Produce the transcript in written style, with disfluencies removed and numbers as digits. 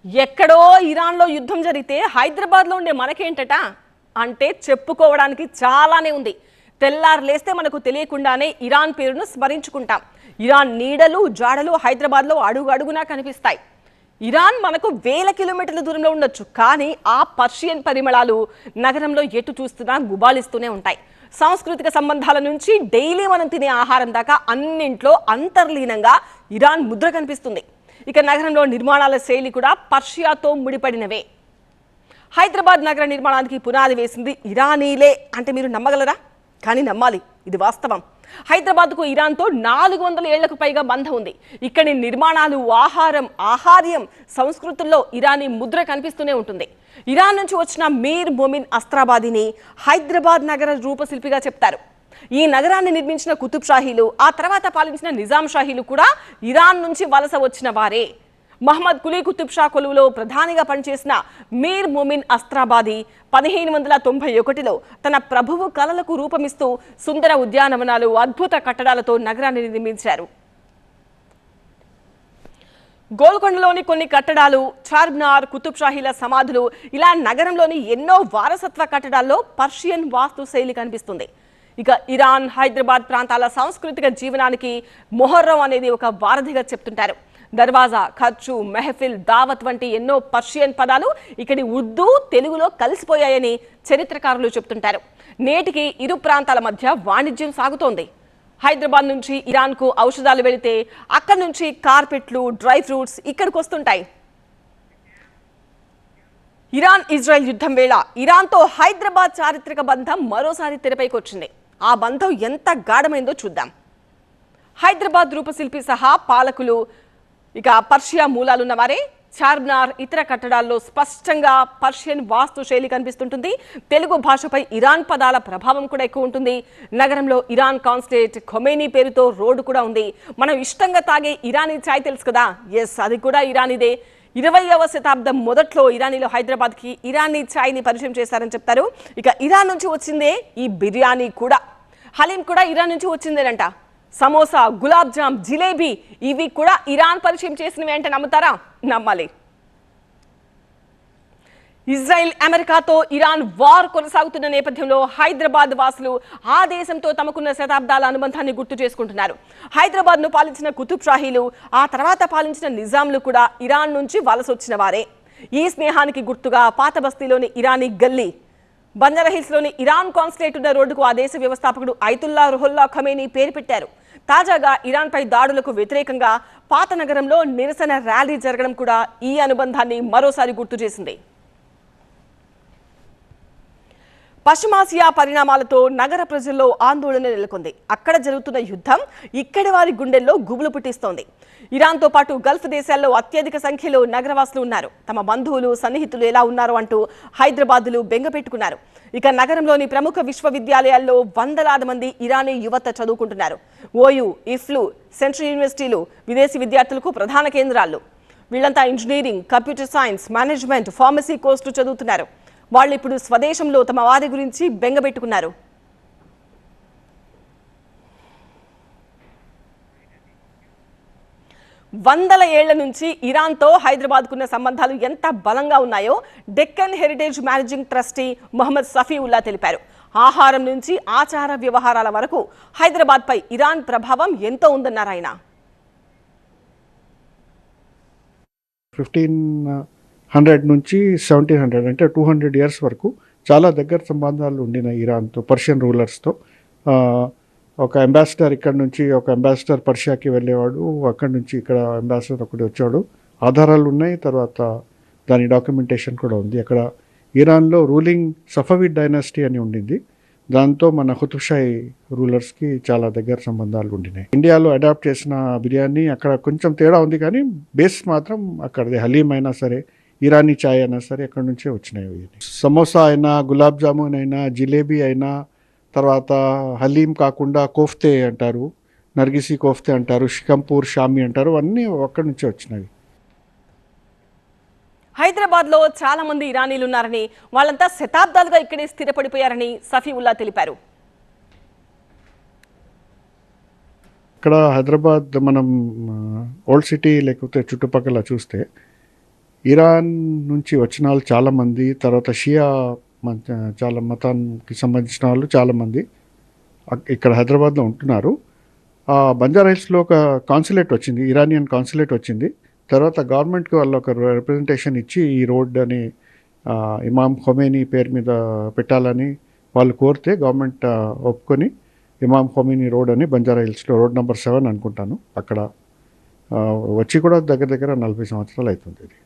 ఎక్కడో ఇరాన్లో యుద్ధం జరిగితే హైదరాబాద్లో ఉండే మనకేంటట అంటే చెప్పుకోవడానికి చాలానే ఉంది. తెల్లారు లేస్తే మనకు తెలియకుండానే ఇరాన్ పేరును స్మరించుకుంటాం. ఇరాన్ నీడలు జాడలు హైదరాబాద్లో అడుగు అడుగునా కనిపిస్తాయి. ఇరాన్ మనకు వేల కిలోమీటర్ల దూరంలో ఉండొచ్చు, కానీ ఆ పర్షియన్ పరిమళాలు నగరంలో ఎటు చూస్తున్నా గుబాళిస్తూనే ఉంటాయి. సాంస్కృతిక సంబంధాల నుంచి డైలీ మనం తినే ఆహారం దాకా అన్నింట్లో అంతర్లీనంగా ఇరాన్ ముద్ర కనిపిస్తుంది. ఇక నగరంలో నిర్మాణాల శైలి కూడా పర్షియాతో ముడిపడినవే. హైదరాబాద్ నగర నిర్మాణానికి పునాది వేసింది ఇరానీలే అంటే మీరు నమ్మగలరా? కానీ నమ్మాలి, ఇది వాస్తవం. హైదరాబాద్కు ఇరాన్తో 400 ఏళ్లకు పైగా బంధం ఉంది. ఇక్కడి నిర్మాణాలు, ఆహారం, ఆహార్యం, సంస్కృతుల్లో ఇరానీ ముద్ర కనిపిస్తూనే ఉంటుంది. ఇరాన్ నుంచి వచ్చిన మీర్ మొమిన్ అస్త్రాబాదీని హైదరాబాద్ నగర రూపశిల్పిగా చెప్తారు. ఈ నగరాన్ని నిర్మించిన కుతుబ్ షాహీలు, ఆ తర్వాత పాలించిన నిజాం షాహీలు కూడా ఇరాన్ నుంచి వలస వచ్చిన వారే. మహమ్మద్ కులీ కుతుబ్ షా కొలువులో ప్రధానిగా పనిచేసిన మీర్ మొమిన్ అస్త్రాబాదీ 1591లో తన ప్రభువు కలలకు రూపమిస్తూ సుందర ఉద్యానవనాలు, అద్భుత కట్టడాలతో నగరాన్ని నిర్మించారు. గోల్కొండలోని కొన్ని కట్టడాలు, చార్మినార్, కుతుబ్ షాహీల సమాధులు, ఇలా నగరంలోని ఎన్నో వారసత్వ కట్టడాల్లో పర్షియన్ వాస్తు శైలి కనిపిస్తుంది. ఇక ఇరాన్, హైదరాబాద్ ప్రాంతాల సాంస్కృతిక జీవనానికి మొహర్రం అనేది ఒక వారధిగా చెప్తుంటారు. దర్వాజా, ఖర్చు, మెహఫిల్, దావత్ వంటి ఎన్నో పర్షియన్ పదాలు ఇక్కడి ఉర్దూ, తెలుగులో కలిసిపోయాయని చరిత్రకారులు చెప్తుంటారు. నేటికి ఇరు ప్రాంతాల మధ్య వాణిజ్యం సాగుతోంది. హైదరాబాద్ నుంచి ఇరాన్కు ఔషధాలు వెళితే అక్కడి నుంచి కార్పెట్లు, డ్రై ఫ్రూట్స్ ఇక్కడికి వస్తుంటాయి. ఇరాన్ ఇజ్రాయెల్ యుద్ధం వేళ ఇరాన్తో హైదరాబాద్ చారిత్రక బంధం మరోసారి తెరపైకి వచ్చింది. ఆ బంధం ఎంత గాఢమైందో చూద్దాం. హైదరాబాద్ రూపశిల్పి సహా పాలకులు ఇక పర్షియా మూలాలున్న వారే. చార్మినార్, ఇతర కట్టడాల్లో స్పష్టంగా పర్షియన్ వాస్తు శైలి కనిపిస్తుంటుంది. తెలుగు భాషపై ఇరాన్ పదాల ప్రభావం కూడా ఎక్కువ ఉంటుంది. నగరంలో ఇరాన్ కాన్సులేట్, ఖొమేనీ పేరుతో రోడ్డు కూడా ఉంది. మనం ఇష్టంగా తాగే ఇరానీ చాయ్ తెలుసు కదా, ఎస్, అది కూడా ఇరానీదే. 20వ శతాబ్దం మొదట్లో ఇరానీలో హైదరాబాద్కి ఇరానీ ఛాయ్ని పరిచయం చేశారని చెప్తారు. ఇక ఇరాన్ నుంచి వచ్చిందే ఈ బిర్యానీ కూడా. హలీం కూడా ఇరాన్ నుంచి వచ్చిందేనంట. సమోసా, గులాబ్ జామ్, జిలేబీ ఇవి కూడా ఇరాన్ పరిచయం చేసినవి అంటే నమ్ముతారా? నమ్మాలి. ఇజ్రాయెల్, అమెరికాతో ఇరాన్ వార్ కొనసాగుతున్న నేపథ్యంలో హైదరాబాద్ వాసులు ఆ దేశంతో తమకున్న శతాబ్దాల అనుబంధాన్ని గుర్తు చేసుకుంటున్నారు. హైదరాబాద్ను పాలించిన కుతుబ్ షాహీలు, ఆ తర్వాత పాలించిన నిజాంలు కూడా ఇరాన్ నుంచి వలస వచ్చిన వారే. ఈ స్నేహానికి గుర్తుగా పాత బస్తీలోని ఇరానీ గల్లీ, బంజారాహిల్స్లోని ఇరాన్ కాన్సులేట్ ఉన్న రోడ్డుకు ఆ దేశ వ్యవస్థాపకుడు అయతుల్లా రుహుల్లా ఖమేనీ పేరు పెట్టారు. తాజాగా ఇరాన్పై దాడులకు వ్యతిరేకంగా పాత నగరంలో నిరసన ర్యాలీ జరగడం కూడా ఈ అనుబంధాన్ని మరోసారి గుర్తు చేసింది. పశ్చిమాసియా పరిణామాలతో నగర ప్రజల్లో ఆందోళన నెలకొంది. అక్కడ జరుగుతున్న యుద్ధం ఇక్కడి వారి గుండెల్లో గుబులు పుట్టిస్తోంది. ఇరాన్తో పాటు గల్ఫ్ దేశాల్లో అత్యధిక సంఖ్యలో నగరవాసులు ఉన్నారు. తమ బంధువులు, సన్నిహితులు ఎలా ఉన్నారో అంటూ హైదరాబాద్లు బెంగపెట్టుకున్నారు. ఇక నగరంలోని ప్రముఖ విశ్వవిద్యాలయాల్లో వందలాది మంది ఇరానీ యువత చదువుకుంటున్నారు. ఓయూ, ఇఫ్లు, సెంట్రల్ యూనివర్సిటీలు విదేశీ విద్యార్థులకు ప్రధాన కేంద్రాలు. వీళ్ళంతా engineering, computer science, management, pharmacy కోర్సులు చదువుతున్నారు. వాళ్ళు ఇప్పుడు స్వదేశంలో తమ వారి గురించి బెంగపెట్టుకున్నారు. వందల ఏళ్ల నుంచి ఇరాన్తో హైదరాబాద్కున్న సంబంధాలు ఎంత బలంగా ఉన్నాయో Deccan heritage managing trustee Mohammed Safiullah తెలిపారు. ఆహారం నుంచి ఆచార వ్యవహారాల వరకు హైదరాబాద్పై ఇరాన్ ప్రభావం ఎంతో ఉందన్నారు ఆయన. 1500 నుంచి 1700 అంటే 200 ఇయర్స్ వరకు చాలా దగ్గర సంబంధాలు ఉండిన ఇరాన్తో, పర్షియన్ రూలర్స్తో. ఒక అంబాసిడర్ ఇక్కడ నుంచి, ఒక అంబాసిడర్ పర్షియాకి వెళ్ళేవాడు, అక్కడి నుంచి ఇక్కడ అంబాసిడర్ ఒకటి వచ్చాడు. ఆధారాలు ఉన్నాయి, తర్వాత దాని డాక్యుమెంటేషన్ కూడా ఉంది. అక్కడ ఇరాన్లో రూలింగ్ సఫవిడ్ డైనాసిటీ అని ఉండింది. దాంతో మన కుతుబ్షాహీ రూలర్స్కి చాలా దగ్గర సంబంధాలు ఉండినాయి. ఇండియాలో అడాప్ట్ చేసిన బిర్యానీ అక్కడ కొంచెం తేడా ఉంది, కానీ బేస్ మాత్రం అక్కడది. హలీం అయినా సరే, ఇరానీ చాయ్ అయినా సరే అక్కడి నుంచే వచ్చినాయి. సమోసా అయినా, గులాబ్ జామున్ అయినా, జిలేబీ అయినా, తర్వాత హలీం కాకుండా కోఫ్తే అంటారు, నర్గిసి కోఫ్తే అంటారు, షికంపూర్ షామి అంటారు, అన్నీ అక్కడి నుంచే వచ్చినవి. హైదరాబాద్లో చాలా మంది ఇరానీలు ఉన్నారని, వాళ్ళంతా శతాబ్దాలుగా ఇక్కడే స్థిరపడిపోయారని సఫీవుల్లా తెలిపారు. ఇక్కడ హైదరాబాద్ మనం ఓల్డ్ సిటీ లేకపోతే చుట్టుపక్కల చూస్తే ఇరాన్ నుంచి వచ్చిన వాళ్ళు చాలామంది, తర్వాత షియా చాలా మతానికి సంబంధించిన వాళ్ళు చాలామంది ఇక్కడ హైదరాబాద్లో ఉంటున్నారు. బంజారా హిల్స్లో ఒక కాన్సులేట్ వచ్చింది, ఇరానియన్ కాన్సులేట్ వచ్చింది. తర్వాత గవర్నమెంట్కి వాళ్ళు ఒక రిప్రజెంటేషన్ ఇచ్చి ఈ రోడ్ అని ఇమాం ఖొమేనీ పేరు మీద పెట్టాలని వాళ్ళు కోరితే గవర్నమెంట్ ఒప్పుకొని ఇమాం ఖొమేనీ రోడ్ అని బంజారా హిల్స్లో రోడ్ నెంబర్ 7 అనుకుంటాను, అక్కడ వచ్చి కూడా దగ్గర దగ్గర 40 సంవత్సరాలు అవుతుంది ఇది.